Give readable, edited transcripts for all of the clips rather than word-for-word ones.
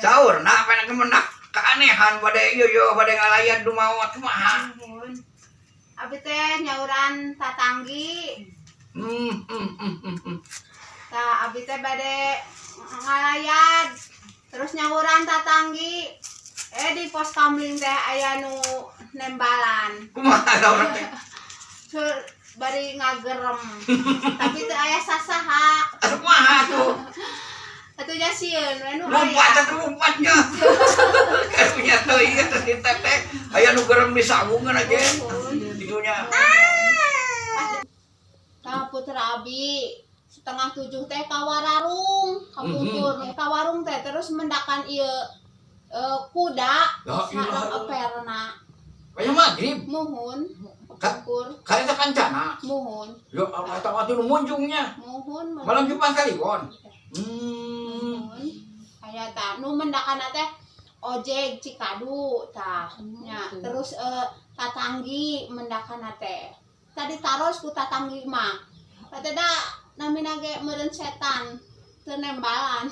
Saur na apa kemenak keanehan pada iyo pada ngalayan dumawa kumaha. Abi teh nyauran tatanggi. Tah abi teh bade ngalayan terus nyauran tatanggi. Di pos kamling teh aya nu nembalan. Kumaha saur teh? Bari ngagerem. Tapi teu aya sasaha. Kumaha tuh? Atunya sieun we nu Lompatnya. Karunya teu ieu teh diteteh aya nu gerem di sabungan aja. Itunya. Tah putra abi 6:30 teh ka wararung, kapungkur ka warung teh terus mendakan ieu kuda sareng eperna. Aya magrib. Muhun. Kapungkur. Kareta kancana. Muhun. Yo Allah tahu atuh munjungnya. Muhun. Malam Jumat Kaliwon. Aya tah nu mendakana teh ojek Cikadu tah nya terus tatanggi mendakana teh tadi taros ku tatanggi mah kateda namina ge meureun setan teu nembalan.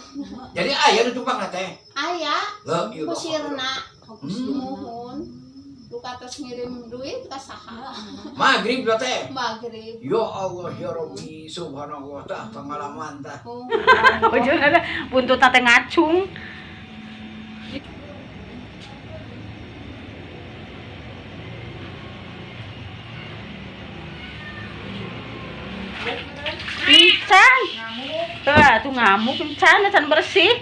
Jadi aya nu tumpang teh. Aya Iya. kusirna muhun luka tos ngirim duit ka saha. Magrib teh. Magrib. Ya Allah ya Rabbi subhanallah tah pengalaman tah. Ujung ada buntut teh ngacung. Pican. Tuh ngamuk pican, can bersih.